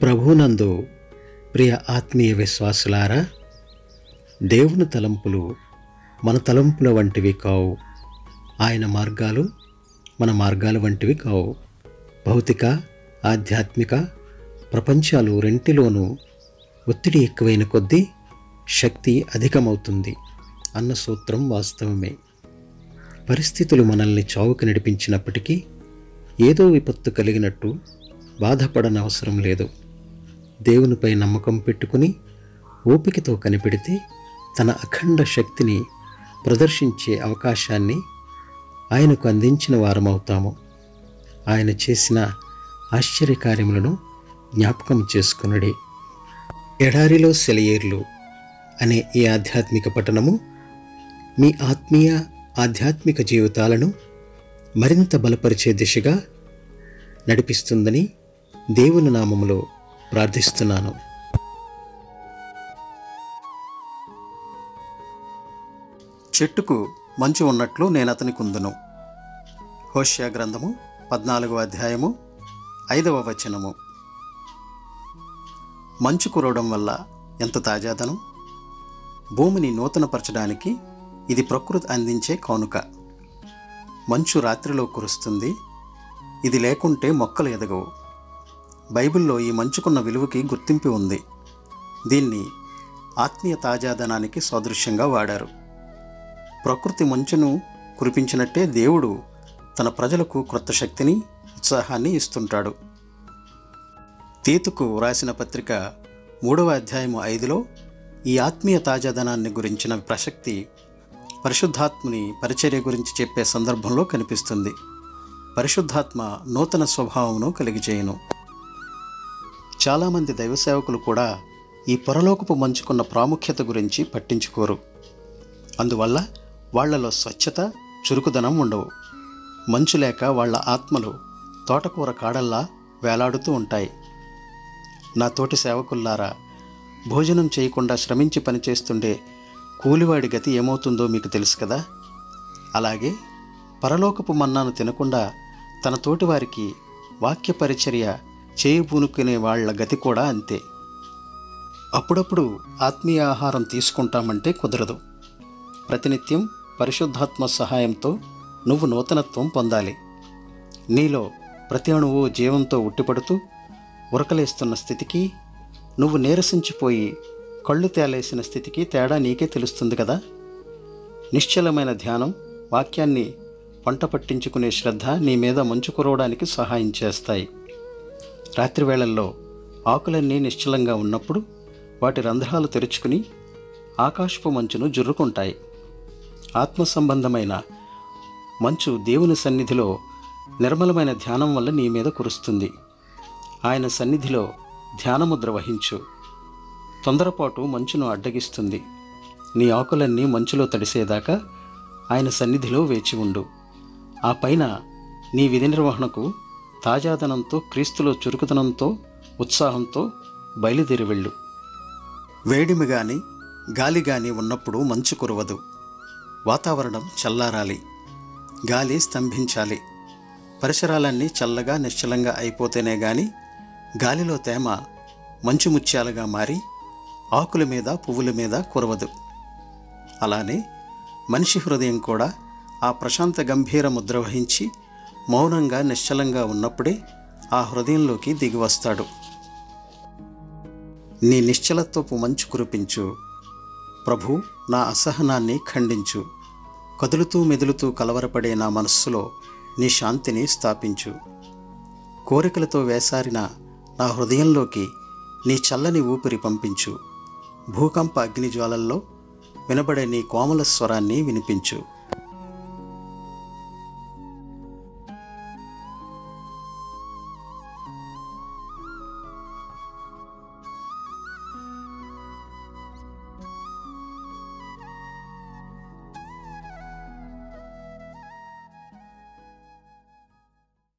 ప్రభునందు ప్రియ ఆత్మీయ విశ్వాసులారా, దేవుని తలంపులు మన తలంపుల వంటివి కావు. ఆయన మార్గాలు మన మార్గాల వంటివి కావు. భౌతిక, ఆధ్యాత్మిక ప్రపంచాలు రెంటిలోనూ ఒత్తిడి ఎక్కువైన కొద్దీ శక్తి అధికమవుతుంది అన్న సూత్రం వాస్తవమే. పరిస్థితులు మనల్ని చావుకు నడిపించినప్పటికీ ఏదో విపత్తు కలిగినట్టు బాధపడనవసరం లేదు. దేవునిపై నమ్మకం పెట్టుకుని ఓపికతో కనిపెడితే తన అఖండ శక్తిని ప్రదర్శించే అవకాశాన్ని ఆయనకు అందించిన వారమవుతాము. ఆయన చేసిన ఆశ్చర్యకార్యములను జ్ఞాపకం చేసుకునుడి. ఎడారిలో సెలయేర్లు అనే ఈ ఆధ్యాత్మిక పఠనము మీ ఆధ్యాత్మిక జీవితాలను మరింత బలపరిచే దిశగా నడిపిస్తుందని దేవుని నామములో ప్రార్థిస్తున్నాను. చెట్టుకు మంచు ఉన్నట్లు నేను అతనికి ఉందును. హోషేయ గ్రంథము 14వ అధ్యాయము 5వ వచనము. మంచు కురవడం వల్ల ఎంత తాజాదనం! భూమిని నూతనపరచడానికి ఇది ప్రకృతి అందించే కానుక. మంచు రాత్రిలో కురుస్తుంది. ఇది లేకుంటే మొక్కలు ఎదగవు. బైబిల్లో ఈ మంచుకున్న విలువకి గుర్తింపు ఉంది. దీన్ని ఆత్మీయ తాజాదనానికి సాదృశ్యంగా వాడారు. ప్రకృతి మంచును కురిపించినట్టే దేవుడు తన ప్రజలకు క్రొత్త శక్తిని, ఉత్సాహాన్ని ఇస్తుంటాడు. తీతుకు వ్రాసిన పత్రిక 3వ అధ్యాయము 5లో ఈ ఆత్మీయ తాజాదనాన్ని గురించిన ప్రసక్తి పరిశుద్ధాత్మని పరిచర్య గురించి చెప్పే సందర్భంలో కనిపిస్తుంది. పరిశుద్ధాత్మ నూతన స్వభావమును కలిగిచేయును. చాలామంది దైవ సేవకులు కూడా ఈ పరలోకపు మంచుకున్న ప్రాముఖ్యత గురించి పట్టించుకోరు. అందువల్ల వాళ్లలో స్వచ్ఛత, చురుకుదనం ఉండవు. మంచు లేక వాళ్ల ఆత్మలు తోటకూర కాడల్లా వేలాడుతూ ఉంటాయి. నా తోటి సేవకుల్లారా, భోజనం చేయకుండా శ్రమించి పనిచేస్తుండే కూలివాడి గతి ఏమవుతుందో మీకు తెలుసు కదా. అలాగే పరలోకపు మన్నాను తినకుండా తన తోటి వారికి వాక్య పరిచర్య చేయబూనుకునే వాళ్ల గతి కూడా అంతే. అప్పుడప్పుడు ఆత్మీయ ఆహారం తీసుకుంటామంటే కుదరదు. ప్రతినిత్యం పరిశుద్ధాత్మ సహాయంతో నువ్వు నూతనత్వం పొందాలి. నీలో ప్రతి అణువు జీవంతో ఉట్టిపడుతూ ఉరకలేస్తున్న స్థితికి, నువ్వు నీరసించిపోయి కళ్ళు తేలేసిన స్థితికి తేడా నీకే తెలుస్తుంది కదా. నిశ్చలమైన ధ్యానం, వాక్యాన్ని పంట పట్టించుకునే శ్రద్ధ నీ మీద మంచు కురవడానికి సహాయం చేస్తాయి. రాత్రివేళల్లో ఆకులన్నీ నిశ్చలంగా ఉన్నప్పుడు వాటి రంధ్రాలు తెరుచుకుని ఆకాశపు మంచును జుర్రుకుంటాయి. ఆత్మ సంబంధమైన మంచు దేవుని సన్నిధిలో నిర్మలమైన ధ్యానం వల్ల నీ మీద కురుస్తుంది. ఆయన సన్నిధిలో ధ్యానముద్ర వహించు. తొందరపాటు మంచును అడ్డగిస్తుంది. నీ ఆకులన్నీ మంచులో తడిసేదాకా ఆయన సన్నిధిలో వేచి ఉండు. ఆ పైన నీ విధి నిర్వహణకు తాజాదనంతో, క్రీస్తులో చురుకుదనంతో, ఉత్సాహంతో బయలుదేరి వెళ్ళు. వేడిమి గాని గాలి గాని ఉన్నప్పుడు మంచు కురవదు. వాతావరణం చల్లారాలి, గాలి స్తంభించాలి. పరిసరాలన్నీ చల్లగా నిశ్చలంగా అయిపోతేనే గాని గాలిలో తేమ మంచు ముత్యాలుగా మారి ఆకుల మీద, పువ్వుల మీద కురవదు. అలానే మనిషి హృదయం కూడా ఆ ప్రశాంత గంభీర ముద్ర వహించి మౌనంగా నిశ్చలంగా ఉన్నప్పుడే ఆ హృదయంలోకి దిగివస్తాడు. నీ నిశ్చలత్వపు మంచు కురిపించు. ప్రభు, నా అసహనాన్ని ఖండించు. కదులుతూ మెదులుతూ కలవరపడే నా మనస్సులో నీ శాంతిని స్థాపించు. కోరికలతో వేసారిన నా హృదయంలోకి నీ చల్లని ఊపిరి పంపించు. భూకంప అగ్నిజ్వాలల్లో వినబడే నీ కోమల స్వరాన్ని వినిపించు.